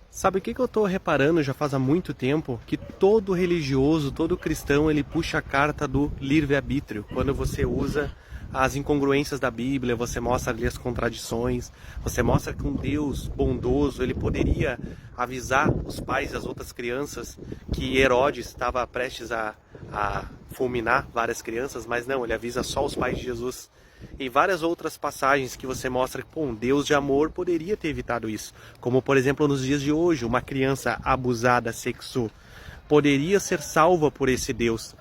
Sabe o que eu estou reparando já faz há muito tempo? Que todo religioso, todo cristão, ele puxa a carta do livre-arbítrio. Quando você usa as incongruências da Bíblia, você mostra ali as contradições, você mostra que um Deus bondoso, ele poderia avisar os pais e as outras crianças que Herodes estava prestes a fulminar várias crianças, mas não, ele avisa só os pais de Jesus. E várias outras passagens que você mostra que um Deus de amor poderia ter evitado isso. Como, por exemplo, nos dias de hoje, uma criança abusada, sexo, poderia ser salva por esse Deus,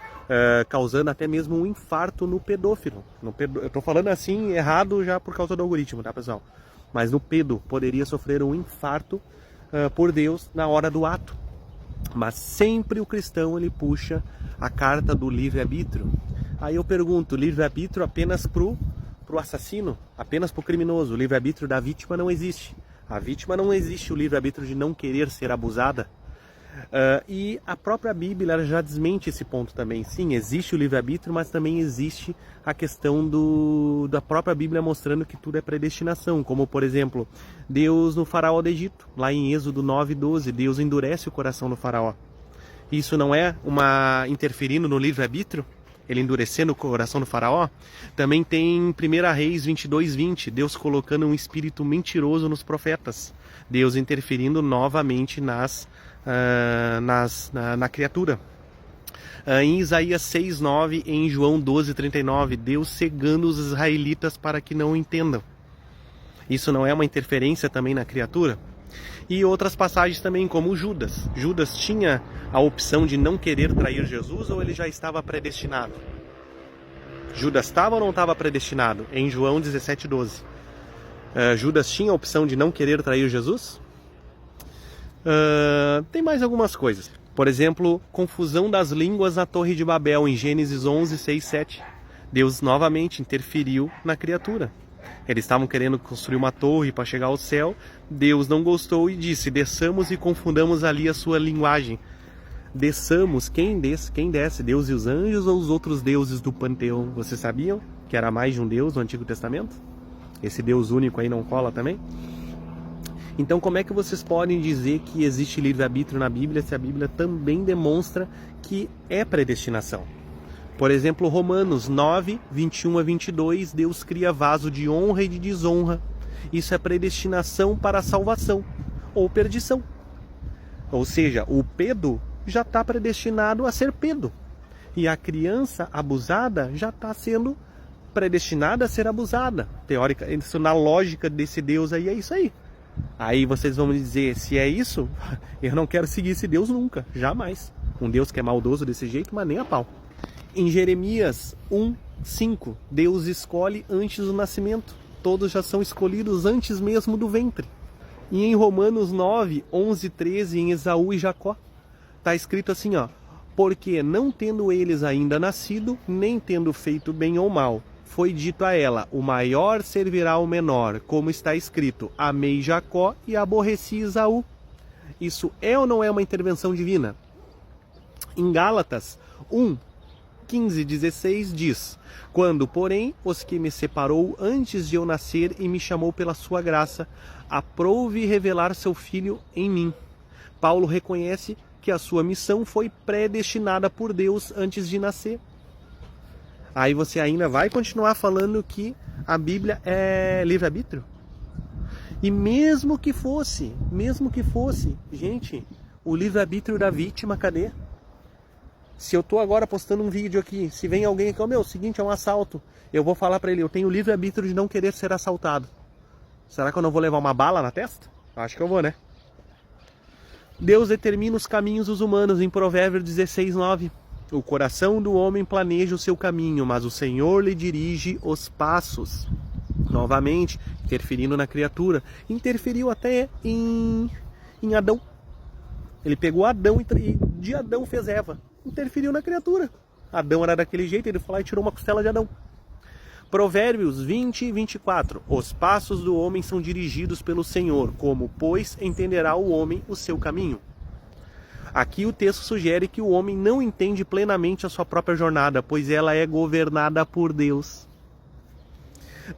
causando até mesmo um infarto no pedófilo. Eu estou falando assim errado já por causa do algoritmo, tá, pessoal? Mas no pedo poderia sofrer um infarto por Deus na hora do ato. Mas sempre o cristão ele puxa a carta do livre-arbítrio. Aí eu pergunto, livre-arbítrio apenas pro assassino? Apenas pro criminoso? O livre-arbítrio da vítima não existe. A vítima não existe o livre-arbítrio de não querer ser abusada. E a própria Bíblia ela já desmente esse ponto também. Sim, existe o livre-arbítrio, mas também existe a questão da própria Bíblia mostrando que tudo é predestinação. Como, por exemplo, Deus no faraó do Egito. Lá em Êxodo 9:12, Deus endurece o coração do faraó. Isso não é interferindo no livre-arbítrio? Ele endurecendo o coração do faraó? Também tem 1 Reis 22:20, Deus colocando um espírito mentiroso nos profetas. Deus interferindo novamente na criatura. Em Isaías 6:9, em João 12:39, Deus cegando os israelitas para que não entendam. Isso não é uma interferência também na criatura? E outras passagens também, como Judas. Judas tinha a opção de não querer trair Jesus ou ele já estava predestinado? Judas estava ou não estava predestinado? Em João 17:12. Judas tinha a opção de não querer trair Jesus? Tem mais algumas coisas. Por exemplo, confusão das línguas na Torre de Babel, em Gênesis 11:6-7. Deus novamente interferiu na criatura. Eles estavam querendo construir uma torre para chegar ao céu. Deus não gostou e disse, desçamos e confundamos ali a sua linguagem. Desçamos, quem desce? Deus e os anjos ou os outros deuses do panteão? Vocês sabiam que era mais de um Deus no Antigo Testamento? Esse Deus único aí não cola também? Então como é que vocês podem dizer que existe livre-arbítrio na Bíblia se a Bíblia também demonstra que é predestinação? Por exemplo, Romanos 9:21-22, Deus cria vaso de honra e de desonra. Isso é predestinação para a salvação ou perdição. Ou seja, o pedo já está predestinado a ser pedo. E a criança abusada já está sendo predestinada a ser abusada. Teórica, isso na lógica desse Deus aí é isso aí. Aí vocês vão me dizer, se é isso, eu não quero seguir esse Deus nunca, jamais. Um Deus que é maldoso desse jeito, mas nem a pau. Em Jeremias 1:5, Deus escolhe antes do nascimento. Todos já são escolhidos antes mesmo do ventre. E em Romanos 9:11-13, em Esaú e Jacó, está escrito assim, ó: porque não tendo eles ainda nascido, nem tendo feito bem ou mal, foi dito a ela, o maior servirá ao menor, como está escrito, amei Jacó e aborreci Esaú. Isso é ou não é uma intervenção divina? Em Gálatas 1:15-16 diz, quando, porém, os que me separou antes de eu nascer e me chamou pela sua graça, aprouve revelar seu Filho em mim. Paulo reconhece que a sua missão foi predestinada por Deus antes de nascer. Aí você ainda vai continuar falando que a Bíblia é livre-arbítrio? E mesmo que fosse, gente, o livre-arbítrio da vítima, cadê? Se eu estou agora postando um vídeo aqui, se vem alguém aqui, o seguinte, é um assalto, eu vou falar para ele, eu tenho o livre-arbítrio de não querer ser assaltado. Será que eu não vou levar uma bala na testa? Acho que eu vou, né? Deus determina os caminhos dos humanos, em Provérbios 16:9. O coração do homem planeja o seu caminho, mas o Senhor lhe dirige os passos. Novamente, interferindo na criatura. Interferiu até em Adão. Ele pegou Adão e de Adão fez Eva. Interferiu na criatura. Adão era daquele jeito, ele foi lá e tirou uma costela de Adão. Provérbios 20:24. Os passos do homem são dirigidos pelo Senhor, como, pois, entenderá o homem o seu caminho. Aqui o texto sugere que o homem não entende plenamente a sua própria jornada, pois ela é governada por Deus.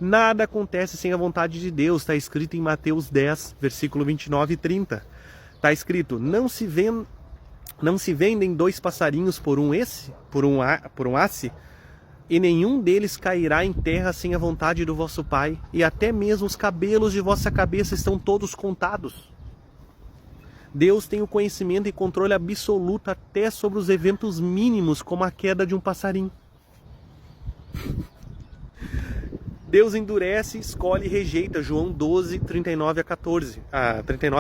Nada acontece sem a vontade de Deus. Está escrito em Mateus 10, versículo 29 e 30. Está escrito, não se vendem 2 passarinhos por um asse, e nenhum deles cairá em terra sem a vontade do vosso Pai, e até mesmo os cabelos de vossa cabeça estão todos contados. Deus tem o conhecimento e controle absoluto até sobre os eventos mínimos, como a queda de um passarinho. Deus endurece, escolhe e rejeita. João 12, 39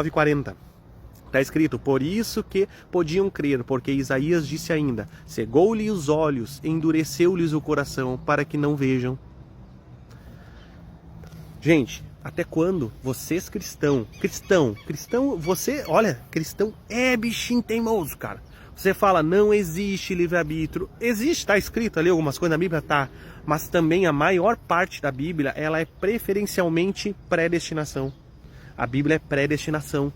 e 40. Está escrito, por isso que podiam crer, porque Isaías disse ainda, cegou-lhe os olhos, endureceu-lhes o coração, para que não vejam. Gente, até quando vocês cristão, cristão é bichinho teimoso, cara. Você fala, não existe livre-arbítrio. Existe, tá escrito ali algumas coisas na Bíblia, tá. Mas também a maior parte da Bíblia, ela é preferencialmente predestinação. A Bíblia é predestinação.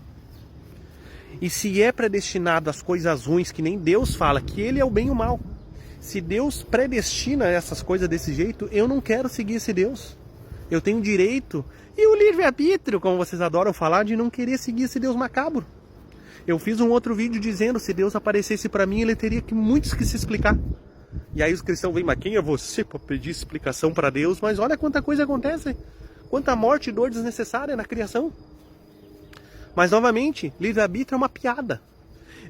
E se é predestinado às coisas ruins, que nem Deus fala, que Ele é o bem e o mal. Se Deus predestina essas coisas desse jeito, eu não quero seguir esse Deus. Eu tenho direito, e o livre-arbítrio, como vocês adoram falar, de não querer seguir esse Deus macabro. Eu fiz um outro vídeo dizendo, se Deus aparecesse para mim, Ele teria muitos que se explicar. E aí os cristãos vêm, mas quem é você para pedir explicação para Deus? Mas olha quanta coisa acontece. Quanta morte e dor desnecessária na criação. Mas novamente, livre-arbítrio é uma piada.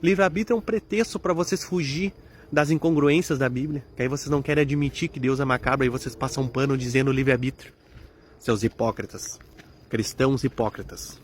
Livre-arbítrio é um pretexto para vocês fugir das incongruências da Bíblia. Que aí vocês não querem admitir que Deus é macabro, aí vocês passam um pano dizendo livre-arbítrio. Seus hipócritas. Cristãos hipócritas.